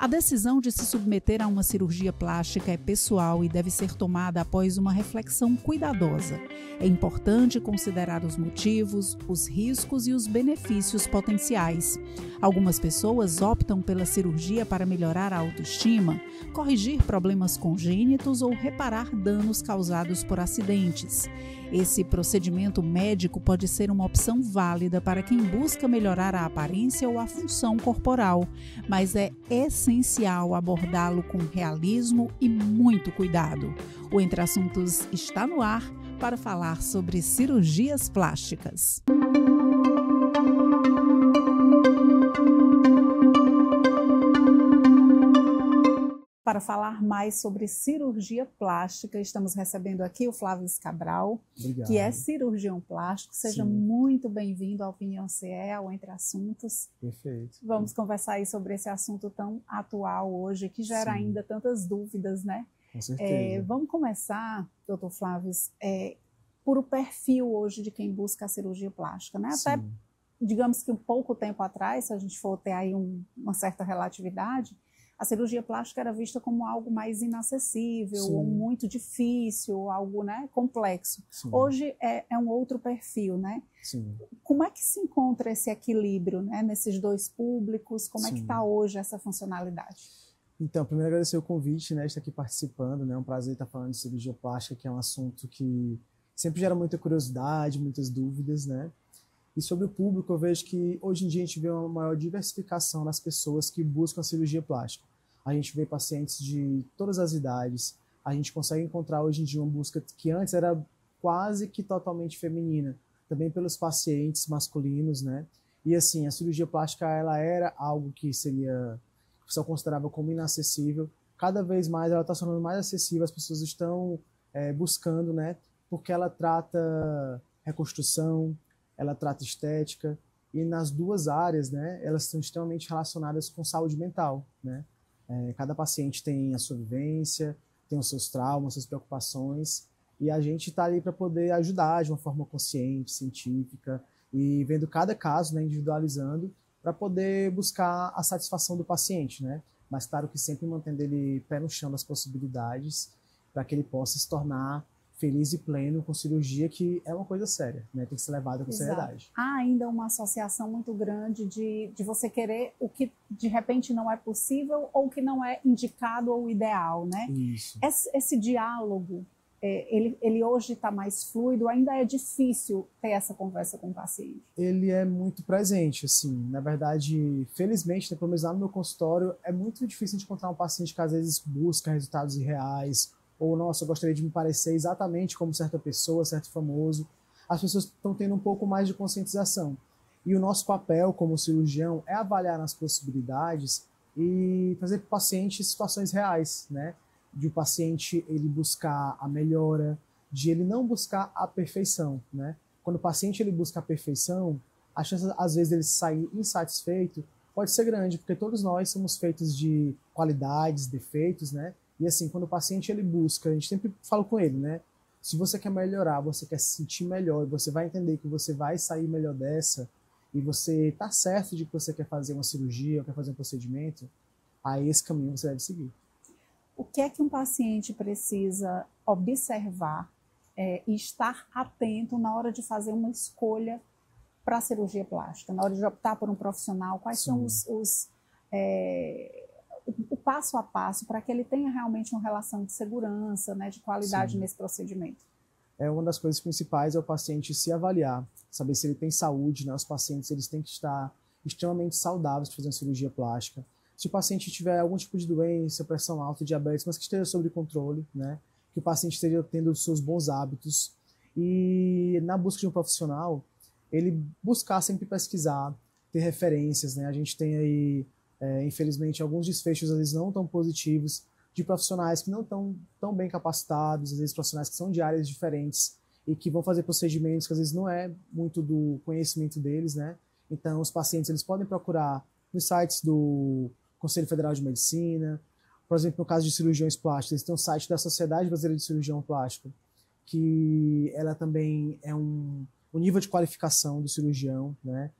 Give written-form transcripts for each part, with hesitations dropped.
A decisão de se submeter a uma cirurgia plástica é pessoal e deve ser tomada após uma reflexão cuidadosa. É importante considerar os motivos, os riscos e os benefícios potenciais. Algumas pessoas optam pela cirurgia para melhorar a autoestima, corrigir problemas congênitos ou reparar danos causados por acidentes. Esse procedimento médico pode ser uma opção válida para quem busca melhorar a aparência ou a função corporal, mas é essencial abordá-lo com realismo e muito cuidado. O Entre Assuntos está no ar para falar sobre cirurgias plásticas. Para falar mais sobre cirurgia plástica, estamos recebendo aqui o Flávio Cabral, Obrigado. Que é cirurgião plástico. Seja Sim. muito bem-vindo à Opinião CE, ao Entre Assuntos. Perfeito. Vamos conversar aí sobre esse assunto tão atual hoje, que gera ainda tantas dúvidas, né? Com certeza. Vamos começar, doutor Flávio, por o perfil hoje de quem busca a cirurgia plástica, né? Até, digamos que um pouco tempo atrás, se a gente for ter aí uma certa relatividade, a cirurgia plástica era vista como algo mais inacessível, ou muito difícil, algo, né, complexo. Sim. Hoje é um outro perfil, né? Sim. Como é que se encontra esse equilíbrio, né, nesses dois públicos? Como é que está hoje essa funcionalidade? Então, primeiro agradecer o convite, né, de estar aqui participando, né, é um prazer estar falando de cirurgia plástica, que é um assunto que sempre gera muita curiosidade, muitas dúvidas, né? E sobre o público, eu vejo que hoje em dia a gente vê uma maior diversificação nas pessoas que buscam a cirurgia plástica. A gente vê pacientes de todas as idades, a gente consegue encontrar hoje em dia uma busca que antes era quase que totalmente feminina, também pelos pacientes masculinos, né? E assim, a cirurgia plástica, ela era algo que seria, o pessoal considerava como inacessível. Cada vez mais ela está se tornando mais acessível, as pessoas estão buscando, né? Porque ela trata reconstrução, ela trata estética, e nas duas áreas, né, elas estão extremamente relacionadas com saúde mental, né? Cada paciente tem a sua vivência, tem os seus traumas, suas preocupações, e a gente está ali para poder ajudar de uma forma consciente, científica, e vendo cada caso, né, individualizando, para poder buscar a satisfação do paciente, né? Mas claro que sempre mantendo ele pé no chão das possibilidades, para que ele possa se tornar feliz e pleno com cirurgia, que é uma coisa séria, né? Tem que ser levada com seriedade. Há ainda uma associação muito grande de você querer o que de repente não é possível ou que não é indicado ou ideal, né? Isso. Esse diálogo, ele hoje está mais fluido, ainda é difícil ter essa conversa com o paciente? Ele é muito presente, assim, na verdade, felizmente, né, pelo menos lá no meu consultório, é muito difícil de encontrar um paciente que às vezes busca resultados irreais, ou, nossa, eu gostaria de me parecer exatamente como certa pessoa, certo famoso. As pessoas estão tendo um pouco mais de conscientização. E o nosso papel como cirurgião é avaliar as possibilidades e trazer para o paciente situações reais, né? De o paciente ele buscar a melhora, de ele não buscar a perfeição, né? Quando o paciente ele busca a perfeição, a chance, às vezes, dele sair insatisfeito pode ser grande, porque todos nós somos feitos de qualidades, defeitos, né? E assim, quando o paciente ele busca, a gente sempre fala com ele, né? Se você quer melhorar, você quer se sentir melhor, você vai entender que você vai sair melhor dessa, e você tá certo de que você quer fazer uma cirurgia, ou quer fazer um procedimento, aí esse caminho você deve seguir. O que é que um paciente precisa observar e estar atento na hora de fazer uma escolha para a cirurgia plástica, na hora de optar por um profissional? Quais são o passo a passo para que ele tenha realmente uma relação de segurança, né, de qualidade nesse procedimento? Uma das coisas principais é o paciente se avaliar, saber se ele tem saúde, né? Os pacientes eles têm que estar extremamente saudáveis para fazer uma cirurgia plástica. Se o paciente tiver algum tipo de doença, pressão alta, diabetes, mas que esteja sob controle, né? Que o paciente esteja tendo os seus bons hábitos. E na busca de um profissional, ele buscar sempre pesquisar, ter referências, né? A gente tem aí, infelizmente, alguns desfechos às vezes não tão positivos de profissionais que não estão tão bem capacitados, às vezes profissionais que são de áreas diferentes e que vão fazer procedimentos que às vezes não é muito do conhecimento deles, né? Então, os pacientes eles podem procurar nos sites do Conselho Federal de Medicina. Por exemplo, no caso de cirurgiões plásticos, eles têm um site da Sociedade Brasileira de Cirurgião Plástico, que ela também é o nível de qualificação do cirurgião, né?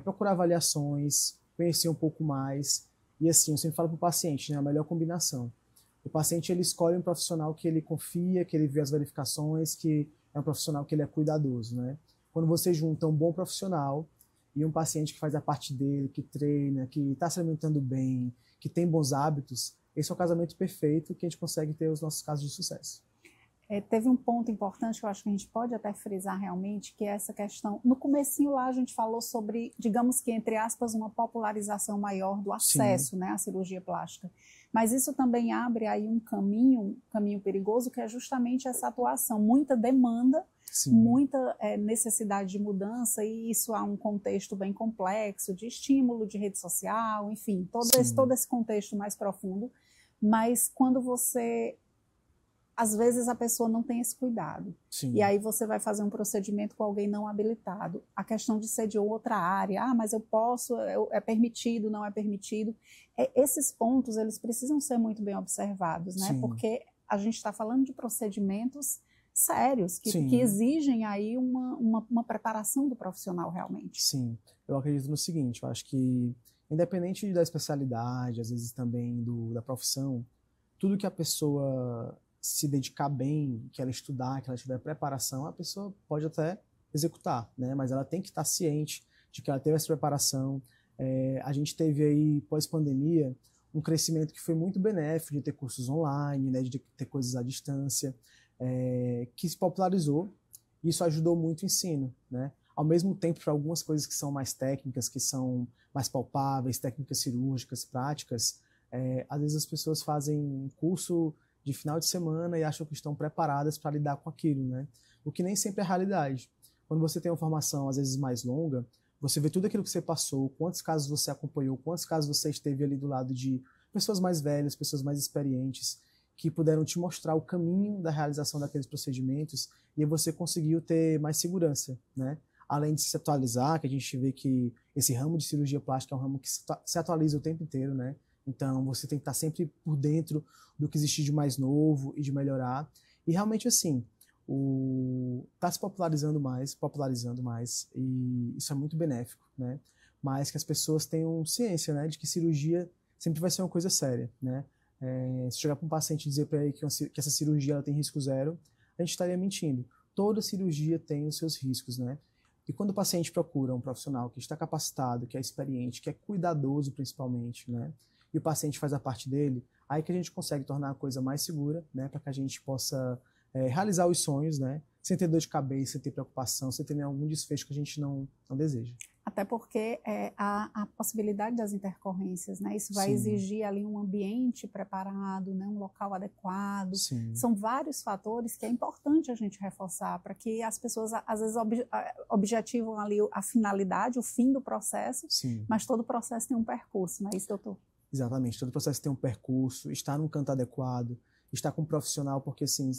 Procurar avaliações, conhecer um pouco mais E assim, eu sempre falo para o paciente, né, a melhor combinação. O paciente, ele escolhe um profissional que ele confia, que ele vê as verificações, que é um profissional que ele é cuidadoso, né? Quando você junta um bom profissional e um paciente que faz a parte dele, que treina, que está se alimentando bem, que tem bons hábitos, esse é o casamento perfeito que a gente consegue ter os nossos casos de sucesso. Teve um ponto importante que eu acho que a gente pode até frisar realmente, que é essa questão. No comecinho lá a gente falou sobre, digamos que entre aspas, uma popularização maior do acesso, né, à cirurgia plástica. Mas isso também abre aí um caminho perigoso, que é justamente essa atuação. Muita demanda, sim, muita necessidade de mudança, e isso há um contexto bem complexo de estímulo de rede social, enfim, todo esse contexto mais profundo. Mas quando você... Às vezes a pessoa não tem esse cuidado. Sim. E aí você vai fazer um procedimento com alguém não habilitado. A questão de ser de outra área, mas eu posso, é permitido, não é permitido. Esses pontos, eles precisam ser muito bem observados, né? Sim. Porque a gente está falando de procedimentos sérios, que exigem aí uma preparação do profissional realmente. Sim, eu acredito no seguinte, eu acho que independente da especialidade, às vezes também da profissão, tudo que a pessoa se dedicar bem, que ela estudar, que ela tiver preparação, a pessoa pode até executar, né? Mas ela tem que estar ciente de que ela teve essa preparação. A gente teve aí, pós-pandemia, um crescimento que foi muito benéfico de ter cursos online, né? De ter coisas à distância, que se popularizou. Isso ajudou muito o ensino, né? Ao mesmo tempo, para algumas coisas que são mais técnicas, que são mais palpáveis, técnicas cirúrgicas, práticas, às vezes as pessoas fazem um curso de final de semana e acham que estão preparadas para lidar com aquilo, né? O que nem sempre é a realidade. Quando você tem uma formação, às vezes, mais longa, você vê tudo aquilo que você passou, quantos casos você acompanhou, quantos casos você esteve ali do lado de pessoas mais velhas, pessoas mais experientes, que puderam te mostrar o caminho da realização daqueles procedimentos, e você conseguiu ter mais segurança, né? Além de se atualizar, que a gente vê que esse ramo de cirurgia plástica é um ramo que se atualiza o tempo inteiro, né? Então, você tem que estar sempre por dentro do que existe de mais novo e de melhorar. E realmente, assim, está se popularizando mais, e isso é muito benéfico, né? Mas que as pessoas tenham ciência, né, de que cirurgia sempre vai ser uma coisa séria, né? Se chegar para um paciente e dizer para ele que essa cirurgia ela tem risco zero, a gente estaria mentindo. Toda cirurgia tem os seus riscos, né? E quando o paciente procura um profissional que está capacitado, que é experiente, que é cuidadoso principalmente, né? E o paciente faz a parte dele, aí que a gente consegue tornar a coisa mais segura, né, para que a gente possa realizar os sonhos, né, sem ter dor de cabeça, sem ter preocupação, sem ter nenhum desfecho que a gente não deseja. Até porque a possibilidade das intercorrências, né, isso vai exigir ali um ambiente preparado, né, um local adequado. Sim. São vários fatores que é importante a gente reforçar para que as pessoas, às vezes, objetivam ali a finalidade, o fim do processo, mas todo o processo tem um percurso, não é isso, doutor? Exatamente, todo processo tem um percurso, estar num canto adequado, estar com um profissional, porque assim,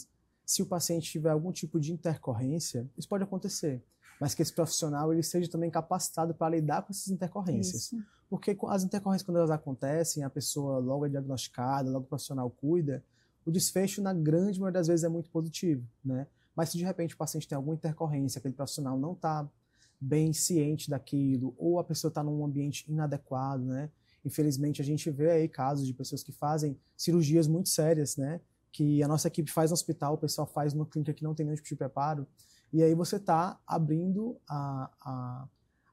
se o paciente tiver algum tipo de intercorrência, isso pode acontecer, mas que esse profissional ele seja também capacitado para lidar com essas intercorrências. Isso. Porque as intercorrências, quando elas acontecem, a pessoa logo é diagnosticada, logo o profissional cuida, o desfecho, na grande maioria das vezes, é muito positivo, né? Mas se de repente o paciente tem alguma intercorrência, aquele profissional não está bem ciente daquilo, ou a pessoa está num ambiente inadequado, né? Infelizmente, a gente vê aí casos de pessoas que fazem cirurgias muito sérias, né? Que a nossa equipe faz no hospital, o pessoal faz numa clínica que não tem nenhum tipo de preparo. E aí você está abrindo a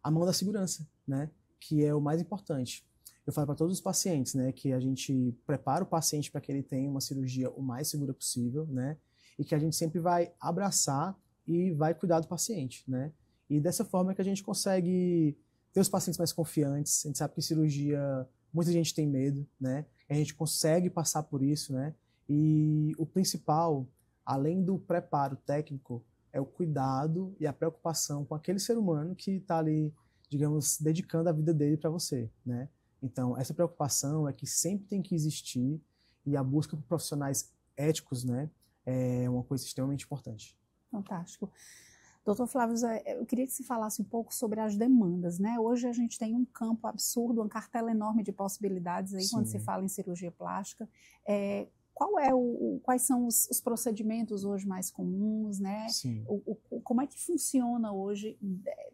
mão da segurança, né? Que é o mais importante. Eu falo para todos os pacientes, né? Que a gente prepara o paciente para que ele tenha uma cirurgia o mais segura possível, né? E que a gente sempre vai abraçar e vai cuidar do paciente, né? E dessa forma é que a gente consegue ter os pacientes mais confiantes. A gente sabe que cirurgia, muita gente tem medo, né? A gente consegue passar por isso, né? E o principal, além do preparo técnico, é o cuidado e a preocupação com aquele ser humano que está ali, digamos, dedicando a vida dele para você, né? Então, essa preocupação é que sempre tem que existir, e a busca por profissionais éticos, né, é uma coisa extremamente importante. Fantástico. Doutor Flávio, eu queria que você falasse um pouco sobre as demandas, né? Hoje a gente tem um campo absurdo, uma cartela enorme de possibilidades aí. Sim. Quando se fala em cirurgia plástica. Quais são os procedimentos hoje mais comuns, né? Sim. Como é que funciona hoje,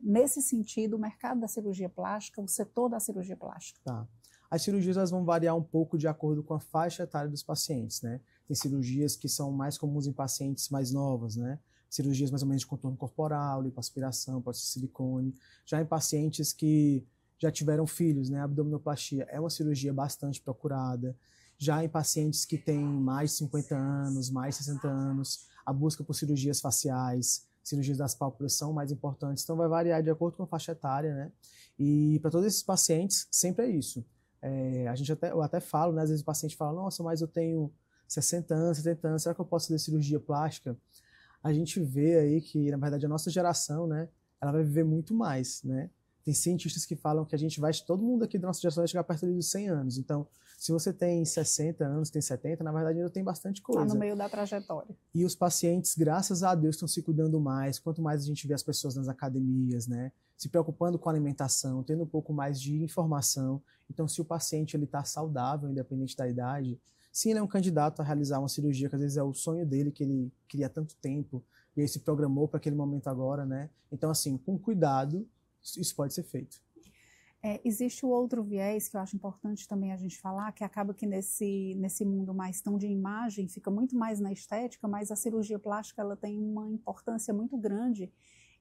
nesse sentido, o mercado da cirurgia plástica, o setor da cirurgia plástica? Tá. As cirurgias elas vão variar um pouco de acordo com a faixa etária dos pacientes, né? Tem cirurgias que são mais comuns em pacientes mais novas, né? Cirurgias mais ou menos de contorno corporal, lipoaspiração, prótese de silicone. Já em pacientes que já tiveram filhos, né? Abdominoplastia é uma cirurgia bastante procurada. Já em pacientes que têm mais de 50 anos, mais de 60 anos, a busca por cirurgias faciais, cirurgias das pálpebras são mais importantes. Então vai variar de acordo com a faixa etária, né? E para todos esses pacientes, sempre é isso. Eu até falo, né? Às vezes o paciente fala, nossa, mas eu tenho 60 anos, 70 anos, será que eu posso fazer cirurgia plástica? A gente vê aí que, na verdade, a nossa geração, né? Ela vai viver muito mais, né? Tem cientistas que falam que todo mundo aqui da nossa geração vai chegar perto dos 100 anos. Então, se você tem 60 anos, tem 70, na verdade ainda tem bastante coisa. Está no meio da trajetória. E os pacientes, graças a Deus, estão se cuidando mais. Quanto mais a gente vê as pessoas nas academias, né? Se preocupando com a alimentação, tendo um pouco mais de informação. Então, se o paciente está saudável, independente da idade, sim, ele é um candidato a realizar uma cirurgia, que às vezes é o sonho dele, que ele queria há tanto tempo, e aí se programou para aquele momento agora, né? Então, assim, com cuidado, isso pode ser feito. Existe o outro viés que eu acho importante também a gente falar, que acaba que nesse mundo mais tão de imagem, fica muito mais na estética, mas a cirurgia plástica ela tem uma importância muito grande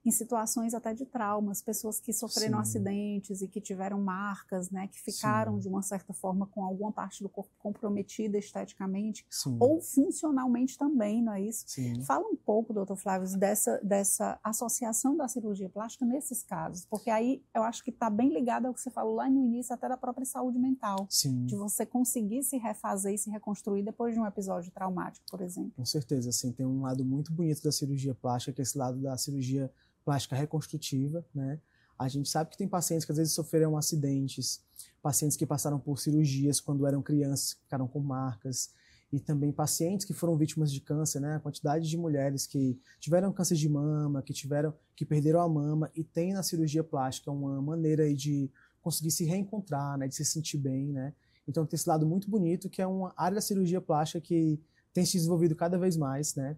em situações até de traumas, pessoas que sofreram acidentes e que tiveram marcas, né, que ficaram de uma certa forma com alguma parte do corpo comprometida esteticamente ou funcionalmente também, não é isso? Fala um pouco, doutor Flávio, dessa associação da cirurgia plástica nesses casos, porque aí eu acho que está bem ligado ao que você falou lá no início, até da própria saúde mental, de você conseguir se refazer e se reconstruir depois de um episódio traumático, por exemplo. Com certeza, assim, tem um lado muito bonito da cirurgia plástica, que é esse lado da cirurgia plástica reconstrutiva, né? A gente sabe que tem pacientes que às vezes sofreram acidentes, pacientes que passaram por cirurgias quando eram crianças, ficaram com marcas, e também pacientes que foram vítimas de câncer, né? A quantidade de mulheres que tiveram câncer de mama, que perderam a mama e tem na cirurgia plástica uma maneira aí de conseguir se reencontrar, né? De se sentir bem, né? Então tem esse lado muito bonito que é uma área da cirurgia plástica que tem se desenvolvido cada vez mais, né?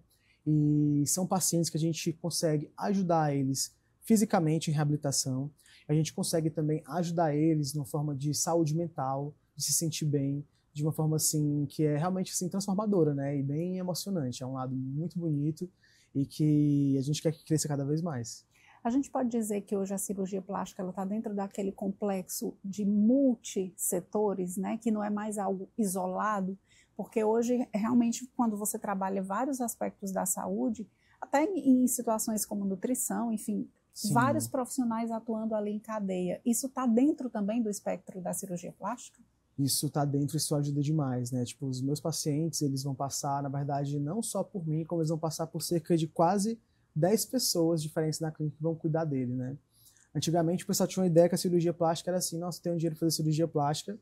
E são pacientes que a gente consegue ajudar eles fisicamente em reabilitação, a gente consegue também ajudar eles numa forma de saúde mental, de se sentir bem, de uma forma assim que é realmente assim transformadora, né? E bem emocionante, é um lado muito bonito e que a gente quer que cresça cada vez mais. A gente pode dizer que hoje a cirurgia plástica está dentro daquele complexo de multissetores, né? Que não é mais algo isolado, porque hoje, realmente, quando você trabalha vários aspectos da saúde, até em situações como nutrição, enfim, vários profissionais atuando ali em cadeia, isso está dentro também do espectro da cirurgia plástica? Isso está dentro, isso ajuda demais, né? Tipo, os meus pacientes, eles vão passar, na verdade, não só por mim, como eles vão passar por cerca de quase 10 pessoas diferentes na clínica que vão cuidar dele, né? Antigamente, o pessoal tinha uma ideia que a cirurgia plástica era assim, nossa, tenho dinheiro para fazer cirurgia plástica,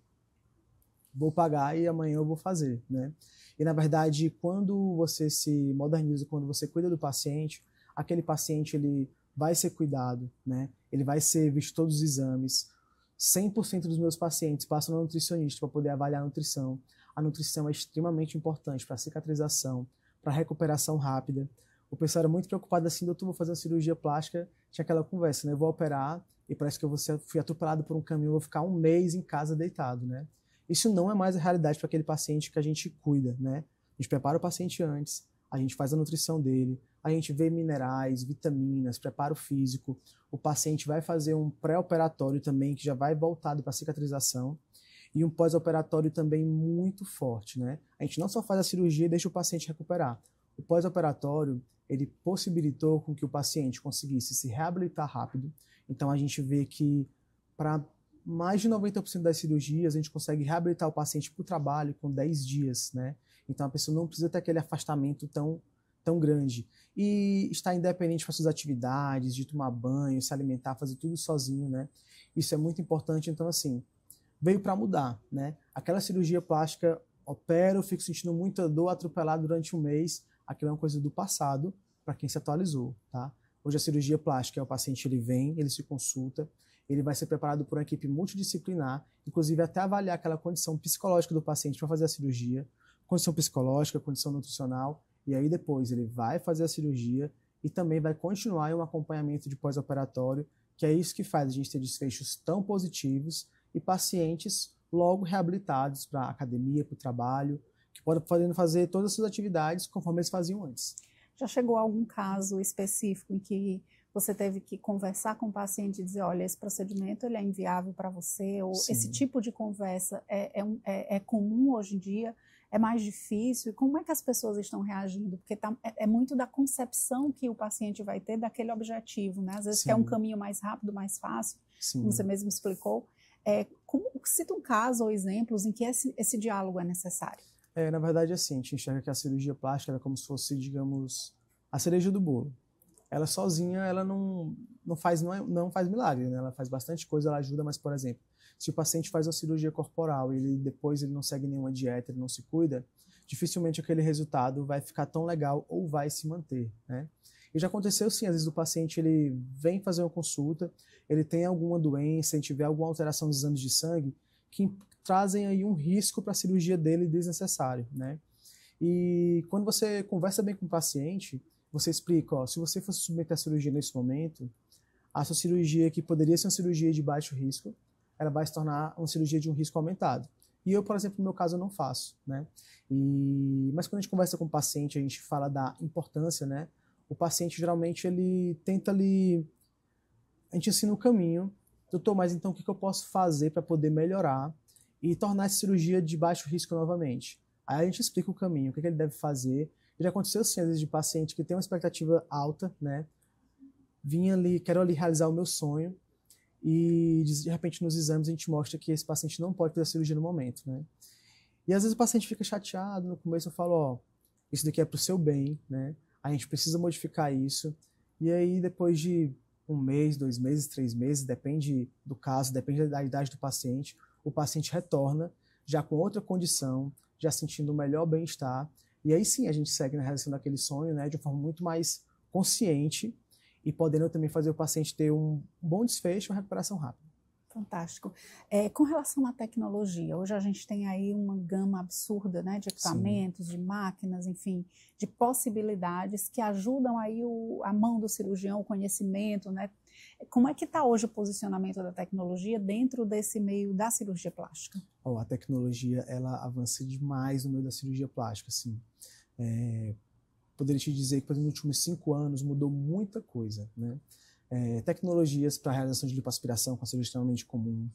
vou pagar e amanhã eu vou fazer, né? E, na verdade, quando você se moderniza, quando você cuida do paciente, aquele paciente, ele vai ser cuidado, né? Ele vai ser visto todos os exames. 100% dos meus pacientes passam no nutricionista para poder avaliar a nutrição. A nutrição é extremamente importante para a cicatrização, para a recuperação rápida. O pessoal era muito preocupado assim, doutor, vou fazer uma cirurgia plástica, tinha aquela conversa, né? Eu vou operar e parece que fui atropelado por um caminhão, vou ficar um mês em casa deitado, né? Isso não é mais a realidade para aquele paciente que a gente cuida, né? A gente prepara o paciente antes, a gente faz a nutrição dele, a gente vê minerais, vitaminas, prepara o físico, o paciente vai fazer um pré-operatório também, que já vai voltado para a cicatrização, e um pós-operatório também muito forte, né? A gente não só faz a cirurgia e deixa o paciente recuperar. O pós-operatório, ele possibilitou com que o paciente conseguisse se reabilitar rápido. Então a gente vê que para mais de 90% das cirurgias a gente consegue reabilitar o paciente para o trabalho com 10 dias, né? Então a pessoa não precisa ter aquele afastamento tão grande. E estar independente para suas atividades, de tomar banho, se alimentar, fazer tudo sozinho, né? Isso é muito importante. Então, assim, veio para mudar, né? Aquela cirurgia plástica, opero, fico sentindo muita dor, atropelado durante um mês, aquilo é uma coisa do passado para quem se atualizou, tá? Hoje a cirurgia plástica, o paciente ele vem, ele se consulta, ele vai ser preparado por uma equipe multidisciplinar, inclusive até avaliar aquela condição psicológica do paciente para fazer a cirurgia, condição psicológica, condição nutricional, e aí depois ele vai fazer a cirurgia e também vai continuar em um acompanhamento de pós-operatório, que é isso que faz a gente ter desfechos tão positivos e pacientes logo reabilitados para a academia, para o trabalho, que podem fazer todas as suas atividades conforme eles faziam antes. Já chegou a algum caso específico em que você teve que conversar com o paciente e dizer, olha, esse procedimento ele é inviável para você, ou Sim. esse tipo de conversa é comum hoje em dia, é mais difícil? E como é que as pessoas estão reagindo? Porque é muito da concepção que o paciente vai ter daquele objetivo, né? Às vezes Sim. quer um caminho mais rápido, mais fácil, Sim. como você mesmo explicou. Cita um caso ou exemplos em que esse diálogo é necessário. Na verdade, assim, a gente enxerga que a cirurgia plástica é como se fosse, digamos, a cereja do bolo. Ela sozinha, ela não faz milagre, né? Ela faz bastante coisa, ela ajuda, mas, por exemplo, se o paciente faz uma cirurgia corporal e depois ele não segue nenhuma dieta, ele não se cuida, dificilmente aquele resultado vai ficar tão legal ou vai se manter, né? E já aconteceu sim, às vezes o paciente ele vem fazer uma consulta, ele tem alguma doença, a gente vê alguma alteração nos exames de sangue que trazem aí um risco para a cirurgia dele desnecessário, né? E quando você conversa bem com o paciente, você explica, ó, se você fosse submeter a cirurgia nesse momento, a sua cirurgia, que poderia ser uma cirurgia de baixo risco, ela vai se tornar uma cirurgia de um risco aumentado. E eu, por exemplo, no meu caso, eu não faço, né? Mas quando a gente conversa com o paciente, a gente fala da importância, né? O paciente, geralmente, ele tenta ali... A gente ensina o caminho. Doutor, mas então o que eu posso fazer para poder melhorar e tornar essa cirurgia de baixo risco novamente? Aí a gente explica o caminho, o que ele deve fazer. Já aconteceu, sim, às vezes, de paciente que tem uma expectativa alta, né? Quero ali realizar o meu sonho, e de repente nos exames a gente mostra que esse paciente não pode fazer a cirurgia no momento, né? E às vezes o paciente fica chateado, no começo eu falo, ó, isso daqui é pro seu bem, né? A gente precisa modificar isso. E aí depois de 1 mês, 2 meses, 3 meses, depende do caso, depende da idade do paciente, o paciente retorna já com outra condição, já sentindo um melhor bem-estar. E aí sim a gente segue na realização daquele sonho, né, de uma forma muito mais consciente e podendo também fazer o paciente ter um bom desfecho e uma recuperação rápida. Fantástico. Com relação à tecnologia, hoje a gente tem aí uma gama absurda, né, de equipamentos, de máquinas, enfim, de possibilidades que ajudam aí a mão do cirurgião, o conhecimento, né? Como é que está hoje o posicionamento da tecnologia dentro desse meio da cirurgia plástica? A tecnologia, ela avança demais no meio da cirurgia plástica, assim. Poderia te dizer que, por exemplo, nos últimos 5 anos mudou muita coisa, né? Tecnologias para a realização de lipoaspiração, que é uma cirurgia extremamente comum.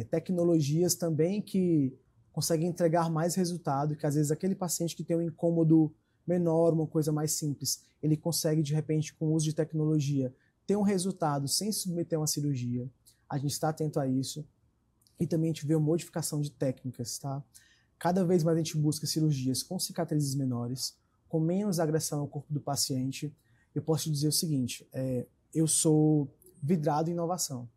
Tecnologias também que conseguem entregar mais resultado, que às vezes aquele paciente que tem um incômodo menor, uma coisa mais simples, ele consegue, de repente, com o uso de tecnologia, ter um resultado sem submeter a uma cirurgia. A gente está atento a isso. E também a gente vê uma modificação de técnicas, tá? Cada vez mais a gente busca cirurgias com cicatrizes menores, com menos agressão ao corpo do paciente. Eu posso te dizer o seguinte, eu sou vidrado em inovação.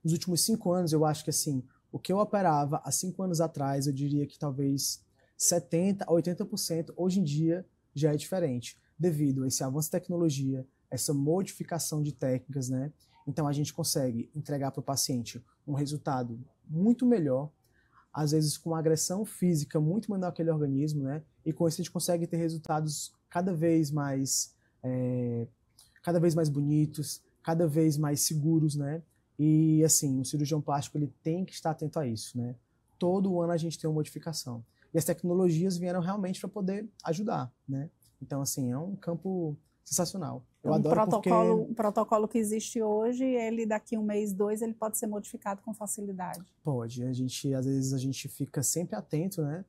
Nos últimos 5 anos, eu acho que assim, o que eu operava há 5 anos atrás, eu diria que talvez 70% a 80% hoje em dia já é diferente, devido a esse avanço de tecnologia, essa modificação de técnicas, né? Então a gente consegue entregar para o paciente um resultado muito melhor, às vezes com uma agressão física muito menor àquele organismo, né? E com isso a gente consegue ter resultados cada vez mais bonitos, cada vez mais seguros, né? E assim, o cirurgião plástico ele tem que estar atento a isso, né? Todo ano a gente tem uma modificação. E as tecnologias vieram realmente para poder ajudar, né? Então assim, é um campo sensacional. Eu adoro o protocolo que existe hoje, ele daqui 1 mês, 2, ele pode ser modificado com facilidade. Pode. Às vezes a gente fica sempre atento, né?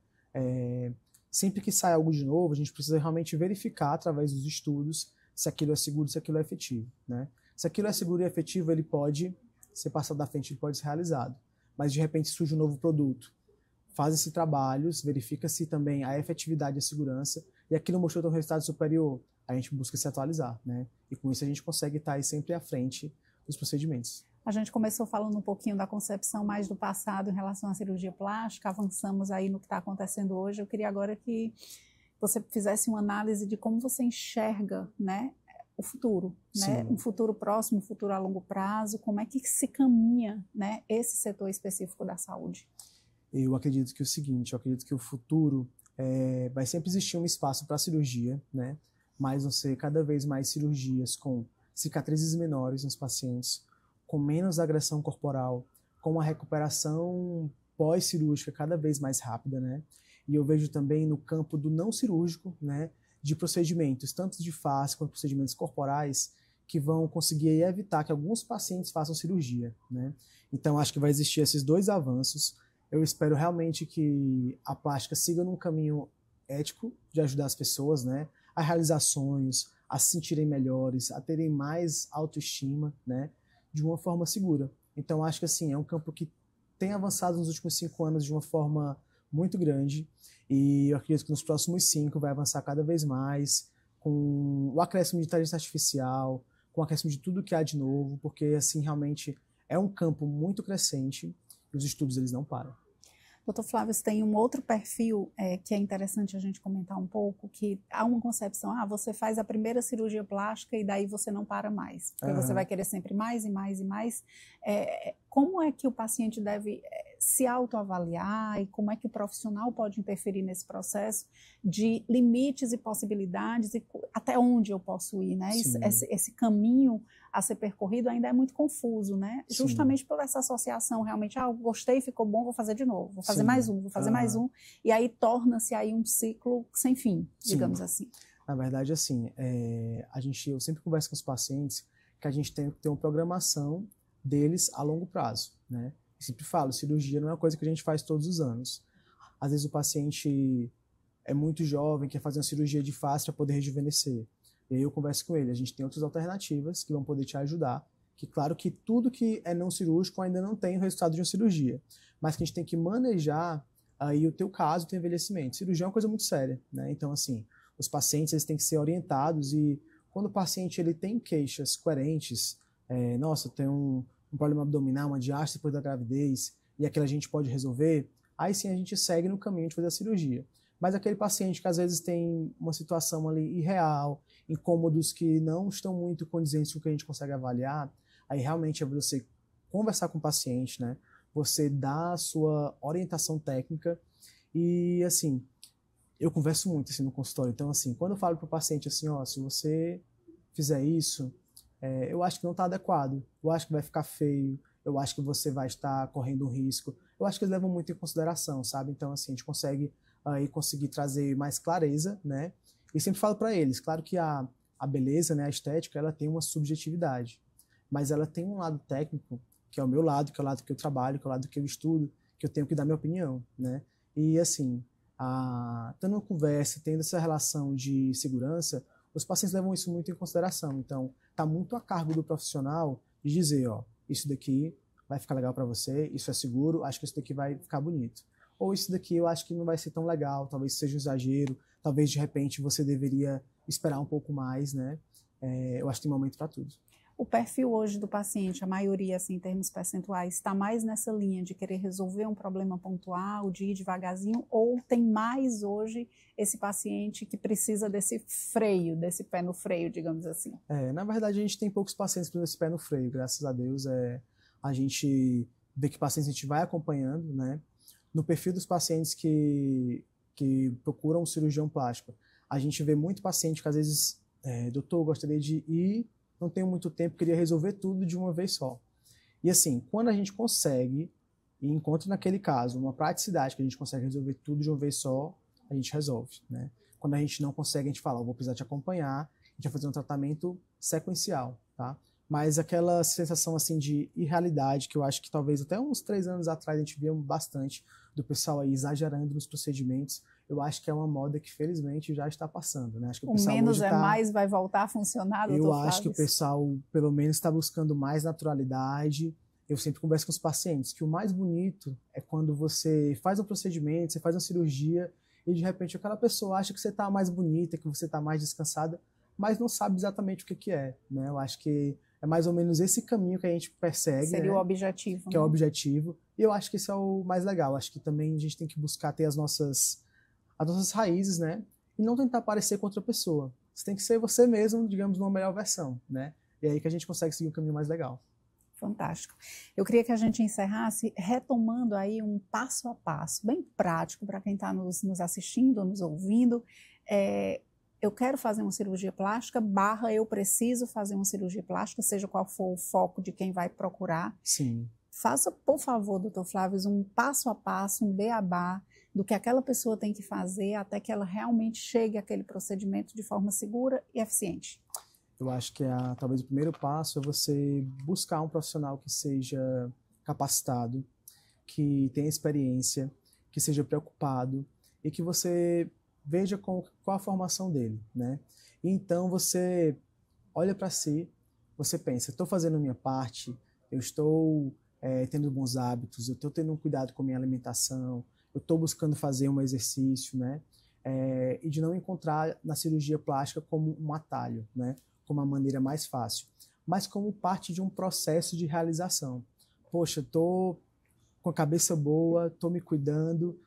Sempre que sai algo de novo, a gente precisa realmente verificar através dos estudos se aquilo é seguro, se aquilo é efetivo, né? Se aquilo é seguro e efetivo, ele pode ser passado à frente, ele pode ser realizado. Mas de repente surge um novo produto. Faz-se trabalhos, verifica-se também a efetividade e a segurança, e aquilo mostrou ter um resultado superior. A gente busca se atualizar, né? E com isso a gente consegue estar aí sempre à frente dos procedimentos. A gente começou falando um pouquinho da concepção mais do passado em relação à cirurgia plástica, avançamos aí no que está acontecendo hoje. Eu queria agora que você fizesse uma análise de como você enxerga, né, o futuro, né? Um futuro próximo, um futuro a longo prazo, como é que se caminha, né, esse setor específico da saúde? Eu acredito que é o seguinte, eu acredito que o futuro vai sempre existir um espaço para a cirurgia, né? Mas vão ser cada vez mais cirurgias com cicatrizes menores nos pacientes, com menos agressão corporal, com a recuperação pós-cirúrgica cada vez mais rápida, né? E eu vejo também no campo do não cirúrgico, né, de procedimentos, tanto de face quanto procedimentos corporais, que vão conseguir evitar que alguns pacientes façam cirurgia, né? Então, acho que vai existir esses dois avanços. Eu espero realmente que a plástica siga num caminho ético de ajudar as pessoas, né, a realizar sonhos, a se sentirem melhores, a terem mais autoestima, né, de uma forma segura. Então, acho que assim, é um campo que tem avançado nos últimos 5 anos de uma forma muito grande, e eu acredito que nos próximos 5 vai avançar cada vez mais, com o acréscimo de inteligência artificial, com o acréscimo de tudo que há de novo, porque assim, realmente é um campo muito crescente, e os estudos eles não param. Doutor Flávio, você tem um outro perfil que é interessante a gente comentar um pouco, que há uma concepção, você faz a primeira cirurgia plástica e daí você não para mais, porque você vai querer sempre mais e mais e mais. Como é que o paciente deve se autoavaliar e como é que o profissional pode interferir nesse processo de limites e possibilidades e até onde eu posso ir, né? Esse caminho a ser percorrido ainda é muito confuso, né? Sim. Justamente por essa associação, realmente, eu gostei, ficou bom, vou fazer de novo, vou fazer mais um, vou fazer mais um, e aí torna-se aí um ciclo sem fim, digamos assim. Na verdade, assim, eu sempre converso com os pacientes que a gente tem que ter uma programação deles a longo prazo, né? Eu sempre falo, cirurgia não é uma coisa que a gente faz todos os anos. Às vezes o paciente é muito jovem, quer fazer uma cirurgia de face para poder rejuvenescer. E aí eu converso com ele, a gente tem outras alternativas que vão poder te ajudar, que claro que tudo que é não cirúrgico ainda não tem o resultado de uma cirurgia, mas que a gente tem que manejar aí o teu caso, o teu envelhecimento. Cirurgia é uma coisa muito séria, né? Então, assim, os pacientes eles têm que ser orientados e quando o paciente ele tem queixas coerentes, nossa, tem um problema abdominal, uma diástase depois da gravidez, e aquilo a gente pode resolver, aí sim a gente segue no caminho de fazer a cirurgia. Mas aquele paciente que às vezes tem uma situação ali irreal, incômodos que não estão muito condizentes com o que a gente consegue avaliar, aí realmente é você conversar com o paciente, né? Você dar a sua orientação técnica e, assim, eu converso muito assim no consultório, então, assim, quando eu falo para o paciente assim, se você fizer isso, eu acho que não está adequado, eu acho que vai ficar feio, eu acho que você vai estar correndo um risco, eu acho que eles levam muito em consideração, sabe? Então, assim, a gente conseguir trazer mais clareza, né? E sempre falo para eles, claro que a beleza, né, a estética, ela tem uma subjetividade, mas ela tem um lado técnico, que é o meu lado, que é o lado que eu trabalho, que é o lado que eu estudo, que eu tenho que dar minha opinião, né? E, assim, tendo uma conversa, tendo essa relação de segurança, os pacientes levam isso muito em consideração. Então, está muito a cargo do profissional de dizer, isso daqui vai ficar legal para você, isso é seguro, acho que isso daqui vai ficar bonito. Ou isso daqui eu acho que não vai ser tão legal, talvez seja um exagero, talvez de repente você deveria esperar um pouco mais, né? Eu acho que tem momento para tudo. O perfil hoje do paciente, a maioria, assim, em termos percentuais, está mais nessa linha de querer resolver um problema pontual, de ir devagarzinho, ou tem mais hoje esse paciente que precisa desse freio, desse pé no freio, digamos assim? Na verdade, a gente tem poucos pacientes com esse pé no freio, graças a Deus. A gente vê que pacientes a gente vai acompanhando, né? No perfil dos pacientes que procuram um cirurgião plástico, a gente vê muito paciente que às vezes, doutor, eu gostaria de ir, não tenho muito tempo, queria resolver tudo de uma vez só. E assim, quando a gente consegue, e encontra naquele caso uma praticidade que a gente consegue resolver tudo de uma vez só, a gente resolve, né? Quando a gente não consegue, a gente fala, vou precisar te acompanhar, a gente vai fazer um tratamento sequencial, tá? Mas aquela sensação assim de irrealidade, que eu acho que talvez até uns 3 anos atrás a gente via bastante do pessoal aí exagerando nos procedimentos, eu acho que é uma moda que felizmente já está passando, né? Acho que o pessoal menos é mais vai voltar a funcionar, doutor Flávio? Eu acho que o pessoal pelo menos está buscando mais naturalidade. Eu sempre converso com os pacientes que o mais bonito é quando você faz um procedimento, você faz uma cirurgia e de repente aquela pessoa acha que você está mais bonita, que você está mais descansada, mas não sabe exatamente o que é, né? Eu acho que é mais ou menos esse caminho que a gente persegue. Seria o objetivo. Que é o objetivo. E eu acho que isso é o mais legal. Acho que também a gente tem que buscar ter as nossas raízes, né? E não tentar parecer com outra pessoa. Você tem que ser você mesmo, digamos, numa melhor versão, né? E é aí que a gente consegue seguir um caminho mais legal. Fantástico. Eu queria que a gente encerrasse retomando aí um passo a passo, bem prático para quem está nos assistindo, nos ouvindo. Eu quero fazer uma cirurgia plástica, eu preciso fazer uma cirurgia plástica, seja qual for o foco de quem vai procurar. Sim. Faça, por favor, doutor Flávio, um passo a passo, um beabá do que aquela pessoa tem que fazer até que ela realmente chegue àquele procedimento de forma segura e eficiente. Eu acho que talvez o primeiro passo é você buscar um profissional que seja capacitado, que tenha experiência, que seja preocupado e que você veja qual a formação dele, né? E então você olha para si, você pensa, estou fazendo a minha parte, eu estou tendo bons hábitos, eu estou tendo um cuidado com a minha alimentação, eu estou buscando fazer um exercício, né? E de não encontrar na cirurgia plástica como um atalho, né? Como uma maneira mais fácil, mas como parte de um processo de realização. Poxa, estou com a cabeça boa, estou me cuidando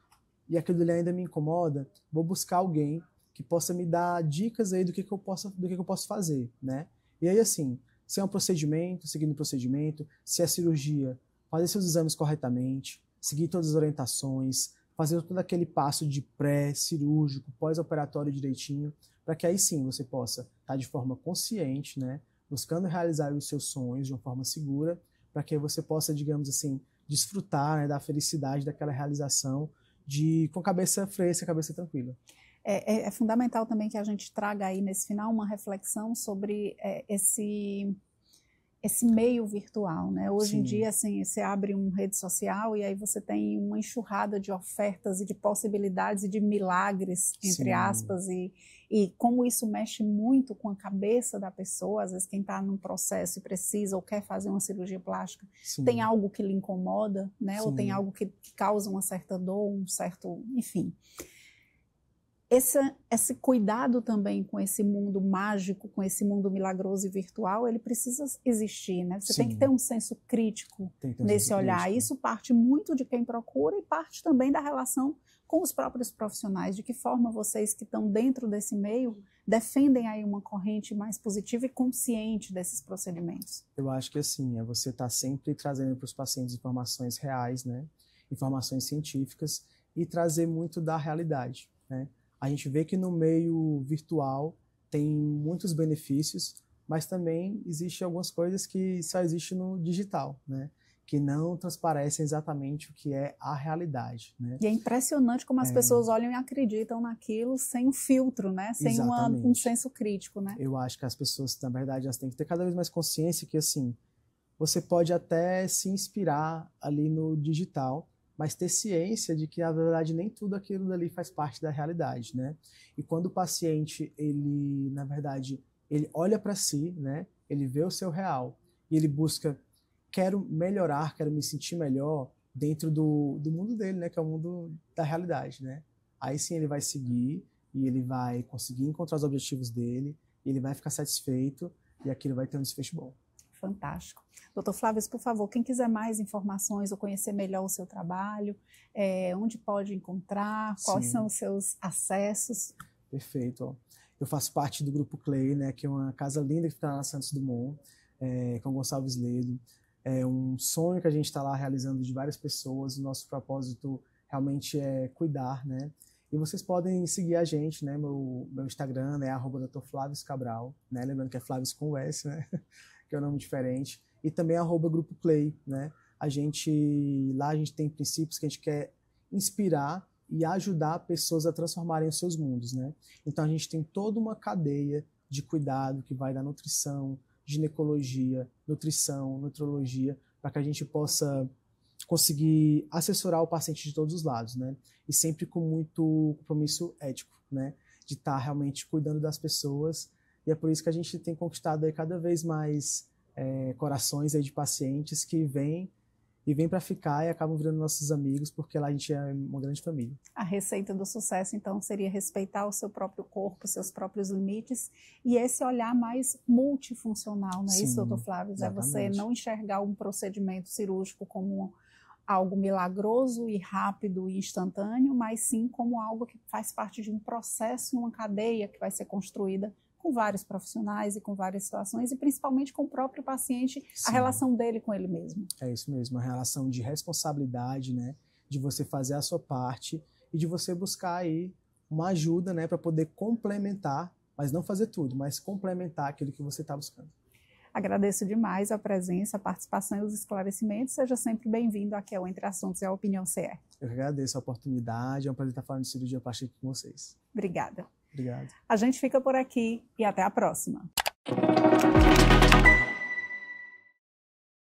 e aquilo ali ainda me incomoda, vou buscar alguém que possa me dar dicas aí do que eu posso fazer, né? E aí assim, se é um procedimento, seguindo o procedimento, se é cirurgia, fazer seus exames corretamente, seguir todas as orientações, fazer todo aquele passo de pré-cirúrgico, pós-operatório direitinho, para que aí sim você possa estar de forma consciente, né, buscando realizar os seus sonhos de uma forma segura, para que você possa, digamos assim, desfrutar, né, da felicidade daquela realização com cabeça fresca, cabeça tranquila. É fundamental também que a gente traga aí nesse final uma reflexão sobre esse meio virtual, né? Hoje em dia, assim, você abre uma rede social e aí você tem uma enxurrada de ofertas e de possibilidades e de milagres, entre aspas, e como isso mexe muito com a cabeça da pessoa, às vezes quem está num processo e precisa ou quer fazer uma cirurgia plástica, tem algo que lhe incomoda, né? Ou tem algo que causa uma certa dor, um certo, enfim. Esse cuidado também com esse mundo mágico, com esse mundo milagroso e virtual, ele precisa existir, né? Você tem que ter um senso crítico nesse olhar. Isso parte muito de quem procura e parte também da relação com os próprios profissionais. De que forma vocês que estão dentro desse meio defendem aí uma corrente mais positiva e consciente desses procedimentos? Eu acho que assim, você está sempre trazendo para os pacientes informações reais, né? Informações científicas e trazer muito da realidade, né? A gente vê que no meio virtual tem muitos benefícios, mas também existem algumas coisas que só existem no digital, né? Que não transparecem exatamente o que é a realidade, né? E é impressionante como as pessoas olham e acreditam naquilo sem um filtro, né? Sem um senso crítico, né? Eu acho que as pessoas, na verdade, elas têm que ter cada vez mais consciência que, assim, você pode até se inspirar ali no digital, mas ter ciência de que, na verdade, nem tudo aquilo dali faz parte da realidade, né? E quando o paciente, ele, na verdade, ele olha para si, né? Ele vê o seu real e ele busca, quero melhorar, quero me sentir melhor dentro do mundo dele, né? Que é o mundo da realidade, né? Aí sim ele vai seguir e ele vai conseguir encontrar os objetivos dele, e ele vai ficar satisfeito e aquilo vai ter um desfecho bom. Fantástico. Doutor Flávio, por favor, quem quiser mais informações ou conhecer melhor o seu trabalho, onde pode encontrar, quais são os seus acessos? Perfeito. Eu faço parte do Grupo Clay, né, que é uma casa linda que fica na Santos Dumont, com Gonçalves Ledo. É um sonho que a gente está lá realizando de várias pessoas. O nosso propósito realmente é cuidar, né? E vocês podem seguir a gente, né? Meu Instagram é @Dr. Flávio Cabral, né? Lembrando que é Flávio com S, né? Que é um nome diferente. E também @Grupo Clay, né? Lá a gente tem princípios que a gente quer inspirar e ajudar pessoas a transformarem os seus mundos, né? Então a gente tem toda uma cadeia de cuidado que vai da nutrição, ginecologia, nutrição, nutrologia, para que a gente possa conseguir assessorar o paciente de todos os lados, né? E sempre com muito compromisso ético, né? De estar realmente cuidando das pessoas. E é por isso que a gente tem conquistado aí cada vez mais corações aí de pacientes que vêm para ficar e acabam virando nossos amigos, porque lá a gente é uma grande família. A receita do sucesso, então, seria respeitar o seu próprio corpo, seus próprios limites, e esse olhar mais multifuncional, não é isso, doutor Flávio? Exatamente. É você não enxergar um procedimento cirúrgico como algo milagroso e rápido e instantâneo, mas sim como algo que faz parte de um processo, uma cadeia que vai ser construída com vários profissionais e com várias situações, e principalmente com o próprio paciente, a relação dele com ele mesmo. É isso mesmo, a relação de responsabilidade, né? De você fazer a sua parte e de você buscar aí uma ajuda, né? Para poder complementar, mas não fazer tudo, mas complementar aquilo que você está buscando. Agradeço demais a presença, a participação e os esclarecimentos. Seja sempre bem-vindo aqui ao Entre Assuntos e a Opinião CE. Eu agradeço a oportunidade, é um prazer estar falando de cirurgia plástica aqui com vocês. Obrigada. Obrigado. A gente fica por aqui e até a próxima.